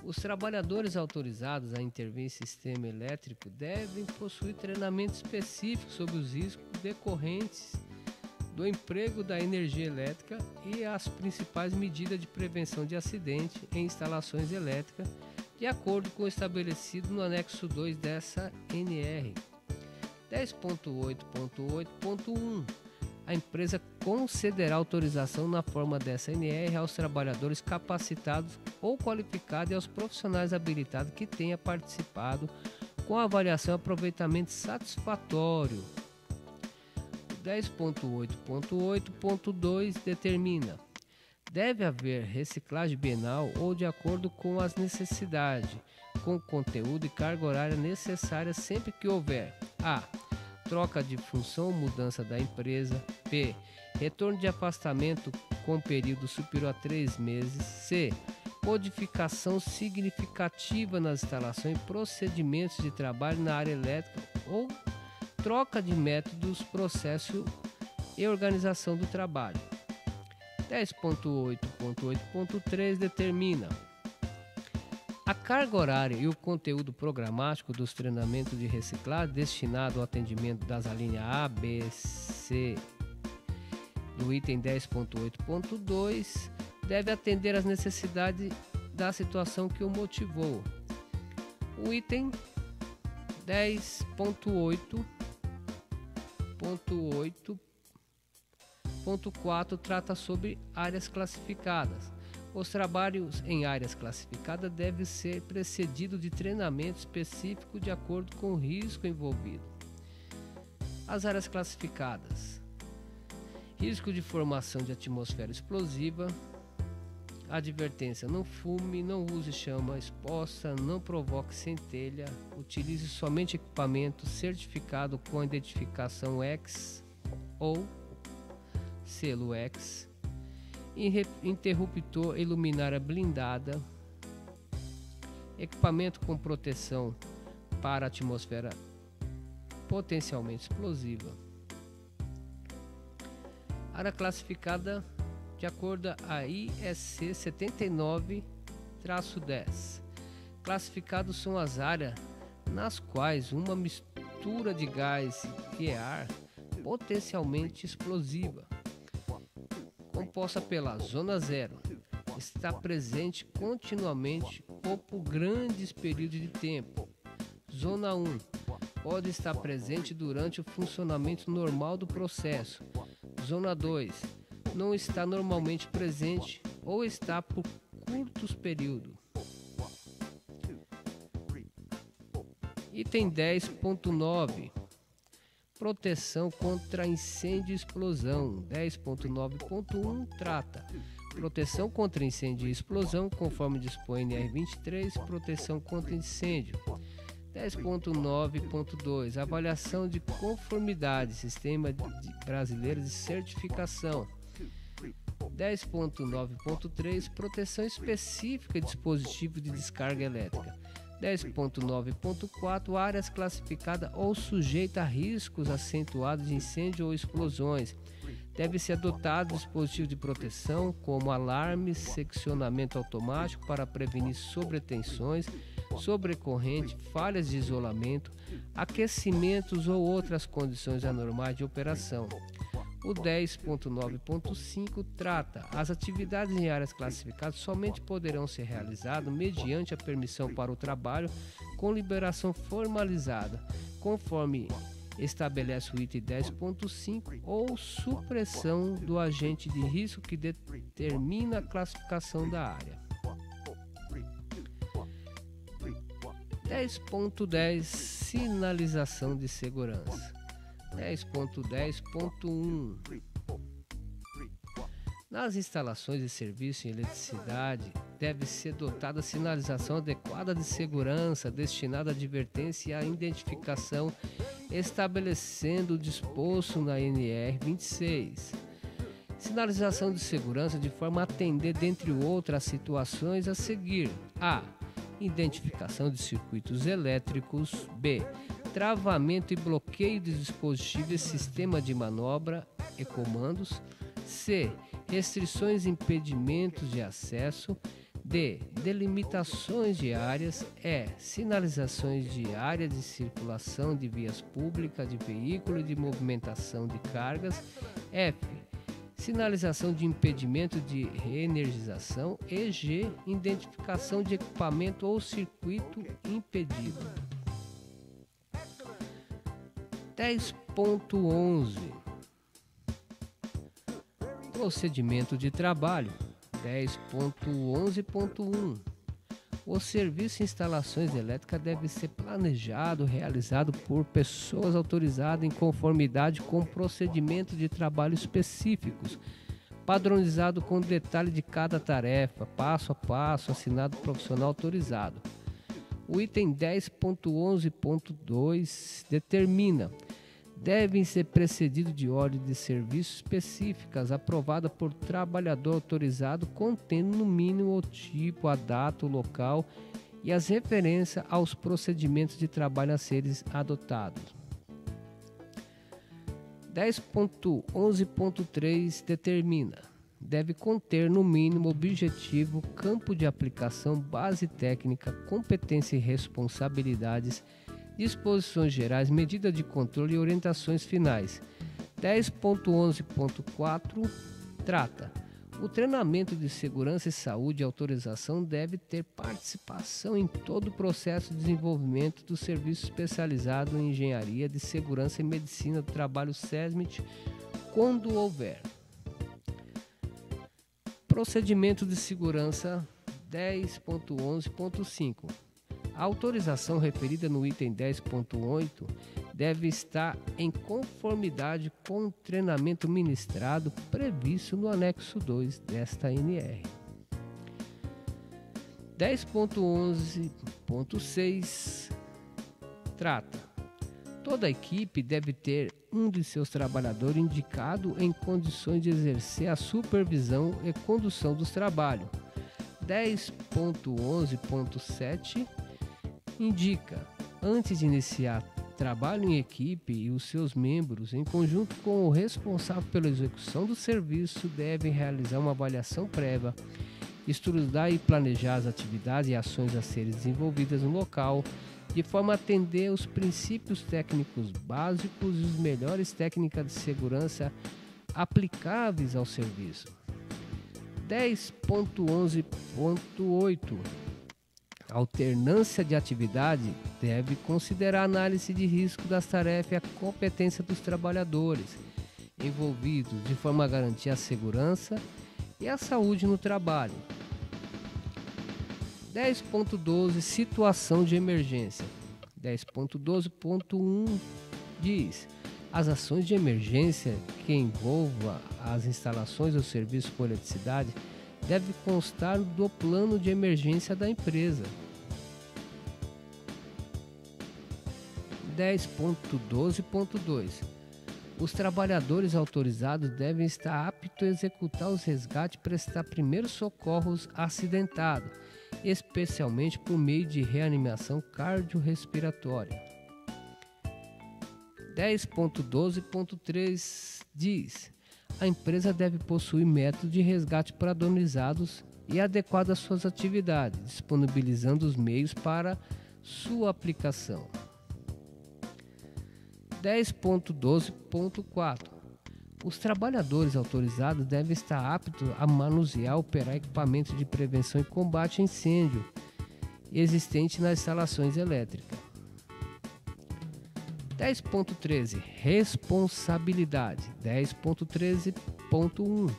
Os trabalhadores autorizados a intervir em sistema elétrico devem possuir treinamento específico sobre os riscos decorrentes do emprego da energia elétrica e as principais medidas de prevenção de acidente em instalações elétricas, de acordo com o estabelecido no anexo 2 dessa NR. 10.8.8.1 A empresa concederá autorização na forma dessa NR aos trabalhadores capacitados ou qualificados e aos profissionais habilitados que tenham participado com avaliação e aproveitamento satisfatório. 10.8.8.2 determina: deve haver reciclagem bienal ou de acordo com as necessidades, com conteúdo e carga horária necessárias sempre que houver a. troca de função ou mudança da empresa, b. retorno de afastamento com período superior a 3 meses, c. modificação significativa nas instalações e procedimentos de trabalho na área elétrica ou troca de métodos, processo e organização do trabalho. 10.8.8.3 determina: a carga horária e o conteúdo programático dos treinamentos de reciclagem destinado ao atendimento das alíneas A, B, C do item 10.8.2 deve atender às necessidades da situação que o motivou. O item 10.8.8.4 trata sobre áreas classificadas. Os trabalhos em áreas classificadas devem ser precedidos de treinamento específico de acordo com o risco envolvido. As áreas classificadas: risco de formação de atmosfera explosiva, Advertência: não fume, não use chama exposta, não provoque centelha, utilize somente equipamento certificado com identificação X ou selo X, interruptor e luminária blindada, equipamento com proteção para a atmosfera potencialmente explosiva. Área classificada de acordo a IEC 79-10. Classificados são as áreas nas quais uma mistura de gás e ar potencialmente explosiva, composta pela zona 0, está presente continuamente ou por grandes períodos de tempo. Zona 1 pode estar presente durante o funcionamento normal do processo. Zona 2 não está normalmente presente ou está por curtos períodos. Item 10.9. Proteção contra incêndio e explosão. 10.9.1 trata proteção contra incêndio e explosão, conforme dispõe NR23, proteção contra incêndio. 10.9.2 Avaliação de conformidade, Sistema Brasileiro de Certificação. 10.9.3 Proteção específica de dispositivo de descarga elétrica. 10.9.4 Áreas classificadas ou sujeitas a riscos acentuados de incêndio ou explosões. Deve ser adotado dispositivo de proteção, como alarmes, seccionamento automático para prevenir sobretensões, sobrecorrente, falhas de isolamento, aquecimentos ou outras condições anormais de operação. O 10.9.5 trata: as atividades em áreas classificadas somente poderão ser realizadas mediante a permissão para o trabalho com liberação formalizada, conforme estabelece o item 10.5, ou supressão do agente de risco que determina a classificação da área. 10.10 Sinalização de segurança. 10.10.1 Nas instalações de serviço em eletricidade deve ser dotada sinalização adequada de segurança destinada à advertência e à identificação, estabelecendo o disposto na NR 26. Sinalização de segurança de forma a atender, dentre outras situações, a seguir: a. Identificação de circuitos elétricos. B. Travamento e bloqueio de dispositivos e sistema de manobra e comandos. C. Restrições e impedimentos de acesso. D. Delimitações de áreas. E. Sinalizações de área de circulação de vias públicas, de veículo e de movimentação de cargas. F. Sinalização de impedimento de reenergização. E G. Identificação de equipamento ou circuito impedido. 10.11 Procedimento de trabalho. 10.11.1 O serviço de instalações elétricas deve ser planejado, realizado por pessoas autorizadas em conformidade com procedimentos de trabalho específicos, padronizado com detalhe de cada tarefa, passo a passo, assinado profissional autorizado. O item 10.11.2 determina: devem ser precedidos de ordem de serviço específicas aprovada por trabalhador autorizado, contendo no mínimo o tipo, a data, o local e as referências aos procedimentos de trabalho a serem adotados. 10.11.3 determina: deve conter no mínimo objetivo, campo de aplicação, base técnica, competência e responsabilidades, disposições gerais, medidas de controle e orientações finais. 10.11.4 trata: o treinamento de segurança e saúde e autorização deve ter participação em todo o processo de desenvolvimento do serviço especializado em engenharia de segurança e medicina do trabalho SESMIT, quando houver. Procedimento de segurança. 10.11.5 A autorização referida no item 10.8 deve estar em conformidade com o treinamento ministrado previsto no anexo 2 desta NR. 10.11.6 trata: toda a equipe deve ter um de seus trabalhadores indicado em condições de exercer a supervisão e condução dos trabalhos. 10.11.7 indica: antes de iniciar trabalho em equipe e os seus membros, em conjunto com o responsável pela execução do serviço, devem realizar uma avaliação prévia, estudar e planejar as atividades e ações a serem desenvolvidas no local, de forma a atender os princípios técnicos básicos e as melhores técnicas de segurança aplicáveis ao serviço. 10.11.8 alternância de atividade deve considerar a análise de risco das tarefas e a competência dos trabalhadores envolvidos, de forma a garantir a segurança e a saúde no trabalho. 10.12 situação de emergência. 10.12.1 diz: as ações de emergência que envolvam as instalações ou serviços com eletricidade deve constar do plano de emergência da empresa. 10.12.2 os trabalhadores autorizados devem estar aptos a executar os resgates e prestar primeiros socorros a acidentados, especialmente por meio de reanimação cardiorrespiratória. 10.12.3 diz: a empresa deve possuir métodos de resgate padronizados e adequados às suas atividades, disponibilizando os meios para sua aplicação. 10.12.4 os trabalhadores autorizados devem estar aptos a manusear e operar equipamentos de prevenção e combate a incêndio existentes nas instalações elétricas. 10.13 responsabilidade. 10.13.1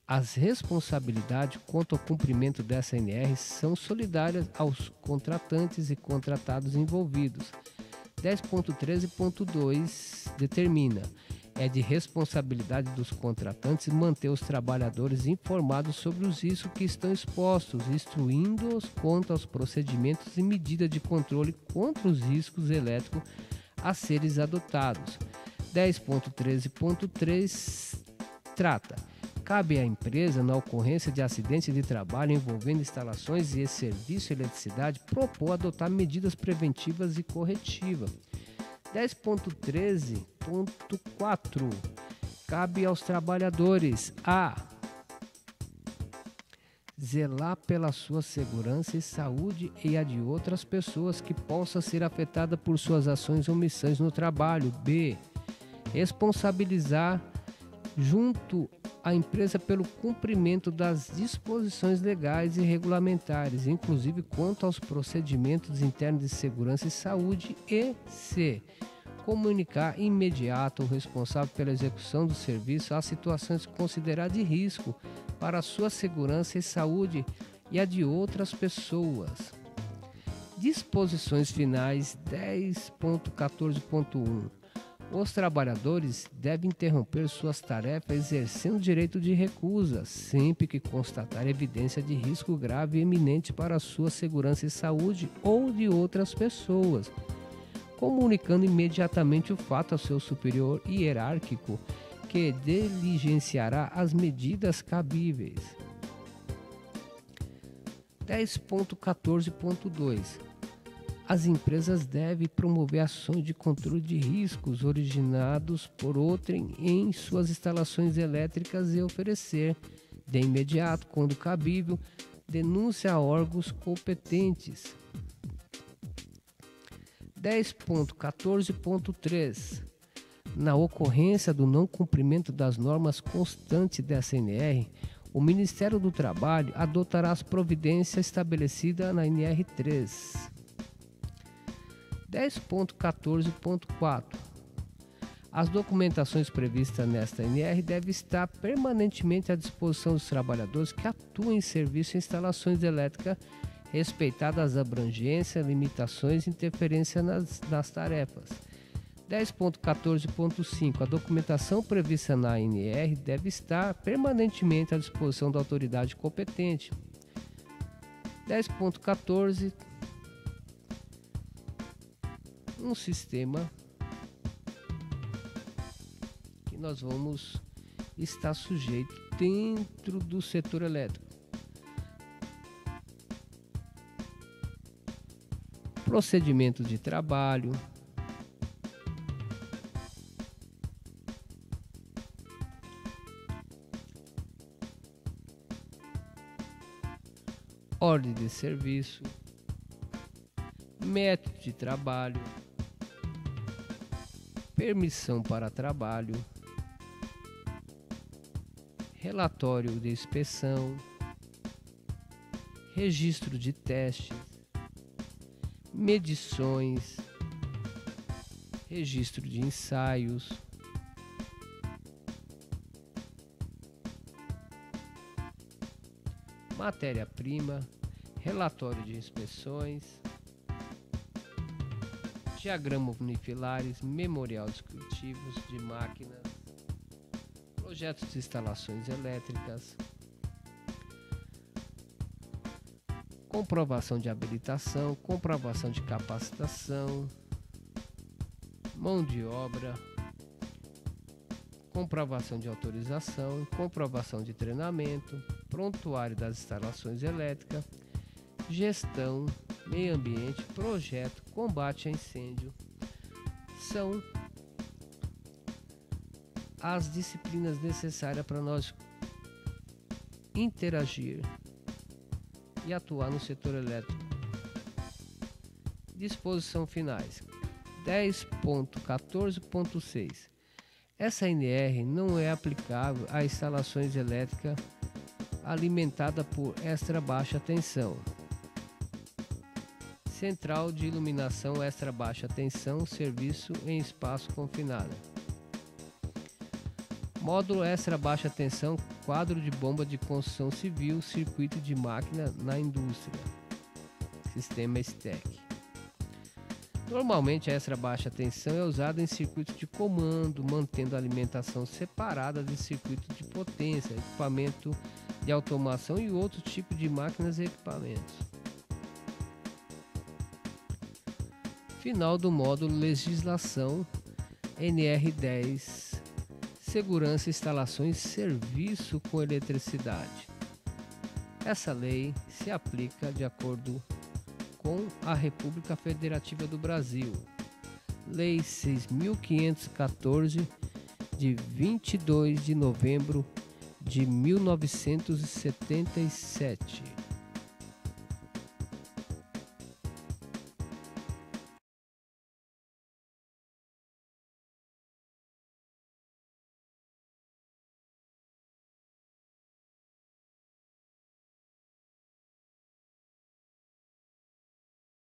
as responsabilidades quanto ao cumprimento dessa NR são solidárias aos contratantes e contratados envolvidos. 10.13.2 determina: é de responsabilidade dos contratantes manter os trabalhadores informados sobre os riscos que estão expostos, instruindo-os quanto aos procedimentos e medidas de controle contra os riscos elétricos a serem adotados. 10.13.3 trata: cabe à empresa, na ocorrência de acidente de trabalho envolvendo instalações e serviço de eletricidade, propor adotar medidas preventivas e corretivas. 10.13.4 cabe aos trabalhadores a zelar pela sua segurança e saúde e a de outras pessoas que possam ser afetadas por suas ações ou omissões no trabalho. B. Responsabilizar junto à empresa pelo cumprimento das disposições legais e regulamentares, inclusive quanto aos procedimentos internos de segurança e saúde. E C. Comunicar imediato ao responsável pela execução do serviço as situações consideradas de risco para a sua segurança e saúde e a de outras pessoas. Disposições finais. 10.14.1 os trabalhadores devem interromper suas tarefas exercendo o direito de recusa, sempre que constatar evidência de risco grave e iminente para a sua segurança e saúde ou de outras pessoas, comunicando imediatamente o fato ao seu superior hierárquico, que diligenciará as medidas cabíveis. 10.14.2 as empresas devem promover ações de controle de riscos originados por outrem em suas instalações elétricas e oferecer, de imediato, quando cabível, denúncia a órgãos competentes. 10.14.3 na ocorrência do não cumprimento das normas constantes da CNR, o Ministério do Trabalho adotará as providências estabelecidas na NR 3. 10.14.4 as documentações previstas nesta NR devem estar permanentemente à disposição dos trabalhadores que atuam em serviço e instalações elétricas, respeitadas as abrangências, limitações e interferência nas tarefas. 10.14.5 a documentação prevista na NR deve estar permanentemente à disposição da autoridade competente. 10.14, um sistema que nós vamos estar sujeito dentro do setor elétrico. Procedimento de trabalho, ordem de serviço, método de trabalho, permissão para trabalho, relatório de inspeção, registro de testes, medições, registro de ensaios, matéria-prima, relatório de inspeções, diagrama unifilares, memorial descritivos de máquinas, projetos de instalações elétricas, comprovação de habilitação, comprovação de capacitação, mão de obra, comprovação de autorização, comprovação de treinamento, prontuário das instalações elétricas, gestão, meio ambiente, projeto, combate a incêndio. São as disciplinas necessárias para nós interagir e atuar no setor elétrico. Disposição finais. 10.14.6. Essa NR não é aplicável a instalações elétricas alimentadas por extra baixa tensão. Central de iluminação extra baixa tensão, serviço em espaço confinado. Módulo extra baixa tensão, quadro de bomba de construção civil, circuito de máquina na indústria. Sistema STEC. Normalmente a extra baixa tensão é usada em circuito de comando, mantendo a alimentação separada de circuito de potência, equipamento de automação e outro tipo de máquinas e equipamentos. Final do módulo Legislação NR10, Segurança, Instalações, Serviço com Eletricidade. Essa lei se aplica de acordo com a República Federativa do Brasil, Lei 6.514, de 22 de novembro de 1977.